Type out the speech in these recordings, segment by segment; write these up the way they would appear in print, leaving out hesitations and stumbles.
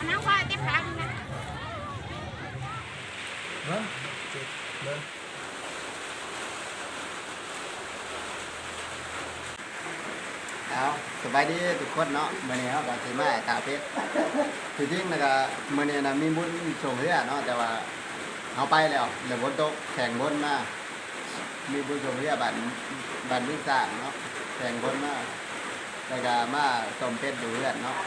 น้ำควายเต็มขาดูนะเอาสบายดีทุกคนเนาะมื้อนี้เฮาก็สิมาตาเพชรที่จริงแล้วก็มื้อนี้น่ะมีบุญส่งเรือเนาะแต่ว่าเฮาไปแล้วฝนตกแข่งบนมามีบุญส่งเรือบ้านวิ่งสร้างเนาะแข่งบนมาแล้วก็มาต้มเป็ดอยู่เรือนเนาะ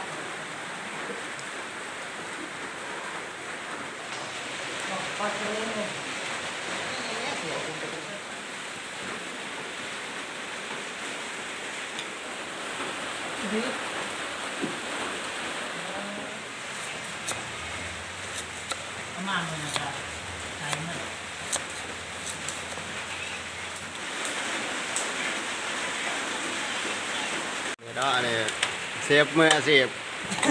ประมาณนี้นะครับใช่ไหมเนาะอันนี้เซฟมืออาชีพ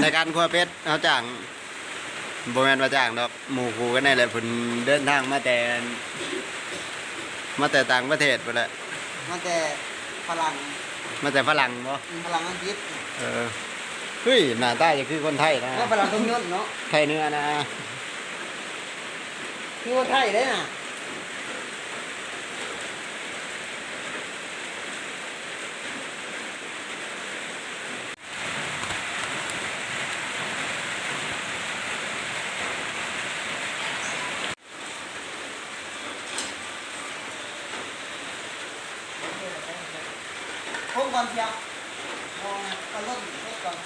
ในการคั่วเป็ดเฮาจ้างบ่แม่นว่าจ้างดอกหมู่คู่กันนี่แหละเพิ่นเดินทางมาแต่ต่างประเทศพุ่นแหละ มาแต่ฝรั่ง มาแต่ฝรั่งบ่ ฝรั่งอังกฤษ เฮ้ยหน้าตาจะคือคนไทยนะ แล้วฝรั่งต้องยศเนาะ ไทยเนื้อนะ คือว่าไทยได้น่ะพงก่อนเชียวมองเอารถก่อน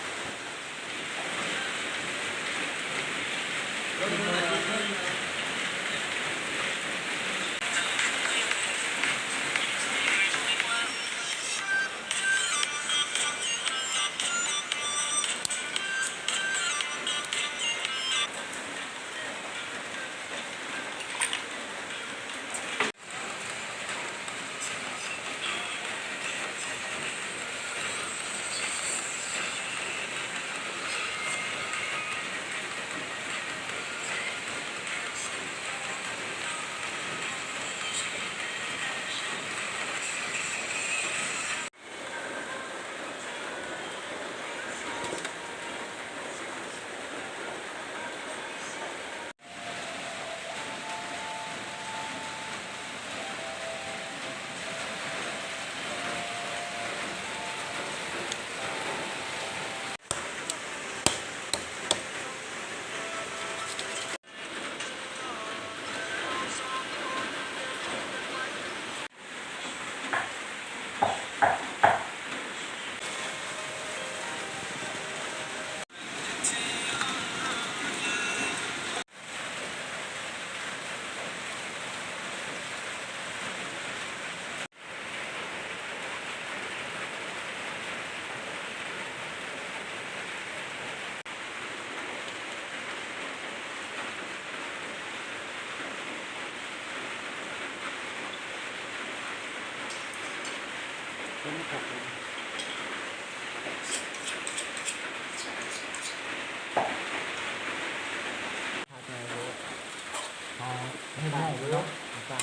ไม่ได้เนาะต่าง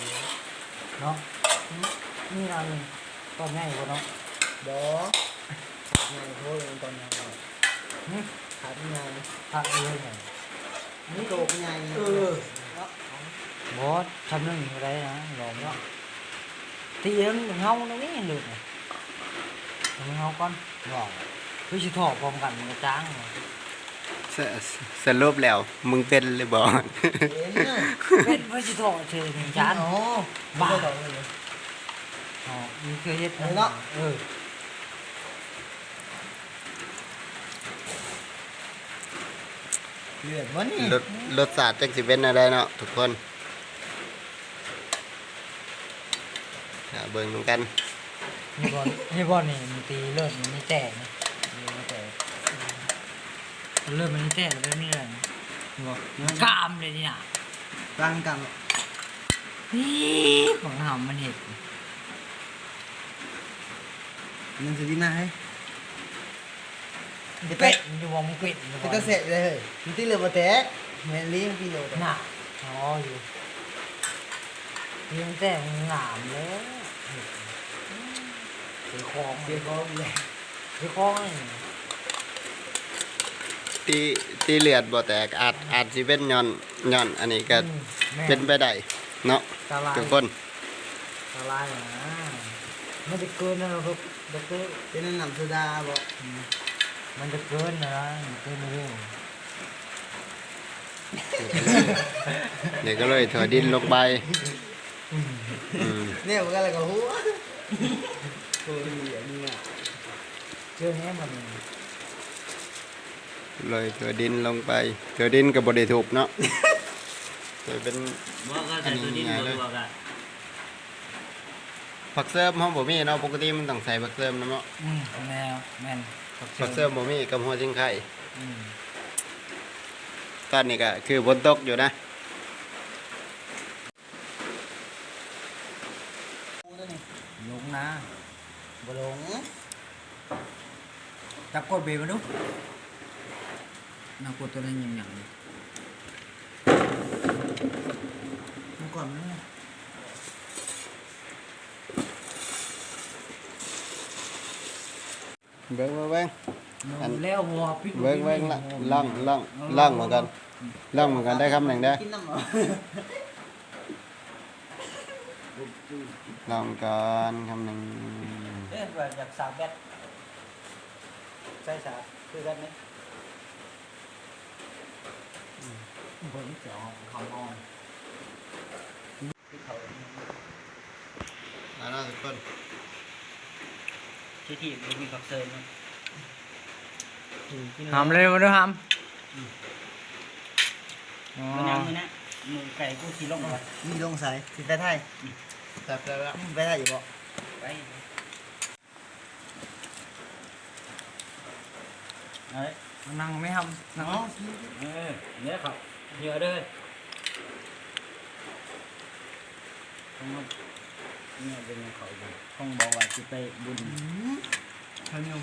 เนาะนี่เราเลยตอนง่ายกว่าเนาะเดี๋ยวง่ายโทษตอนง่ายขาดง่ายขาดเลยไงนี่โตง่ายเนาะ บอสทำเรื่องอะไรนะหลอมเนาะตีเรื่องเงาตรงนี้หลุดเลยเงาก่อนหลอมคือสิถอดพร้อมกันมันก็จ้าง สรุปแล้วมึงเป็นหรือบ่ เป็นเพื่อสิถอดเฉยหนึ่งจานบ้าอ๋อมีเคยเฮ็ดเนาะเลือดวะนี่ รสชาติจังสิเป็นอะไรเนาะทุกคนเบิ่งกัน นี่บอลนี่มันตีเลือดมันไม่แตกนะเลือดมันไม่แตกเลยนี่เลยกล้ามเลยนี่น่ะ ร่างกาย นี่ของหำมันเห็ด มันจะดีนะให้ เป็ดมันจะวางมันเป็ด จะก็เสร็จเลยมันตีเหลือมาแตกแมนลี่มันตีเหลือ น่ะอ๋ออยู่ยังแตกมันหนามเลยสีคอง เสียก็เลย สีคองนี่ ตีเลือดบ่แตกอาจสิเป็นย้อนอันนี้ก็เป็นไปได้เนาะ ตาลาย ทุกคน ตาลายนะมันจะเกินนะเราก็ด็อกเตอร์ เป็นน้ำโซดาบอก มันจะเกินนะมันเกินเร็ว เดี๋ยวก็เลยถั่วดินลงไปอืม เนี่ยมันก็อะไรกับหัวตัวเหลี่ยมนี่นะ เกินแค่มัน เลยถั่วดินลงไปถั่วดินก็บ่ได้ถูกเนาะจะเป็น ว่าก็ใส่ตัวดินบ่รู้ว่ากัน ผักเสริมเฮาบ่มีเนาะปกติมันต้องใส่ผักเสริมเนาะ แมวแมน ผักเสริมบ่มีกับหัวจิงไข่ อืม ตอนนี้ก็คือฝนตกอยู่นะ ลงนะบ่ลงจับกดเบรมาดูน่ากดตัวนั้นยังๆเลย เมื่อก่อนมัน เบิ่ง อัน แล้ววัวปิด เบิ่งล่องเหมือนกันล่องเหมือนกันได้คำหนึ่งได้ กินน้ำเหรอ ล่องก่อนคำหนึ่ง เอ๊ะแบบอยากสาบแบตใช่สาบคือกันไหมเบิ่งเสียวคำนอนที่เขา แล้วนะทุกคน ที่ที่มันมีผักเสริมมัน หามเลยมาดูหาม มันยังมือนะมือไก่กูขี่ลงไป มีลงใส่สิไปไทย จับได้แล้ว ไปไทยอยู่บ่ ไปเอ้ย นั่งไม่ทำนั่ง เนี่ยเขาเยอะเลยเนี่ยเป็นเขาห้องบอกว่าจะไปบุญ เขาเหนียว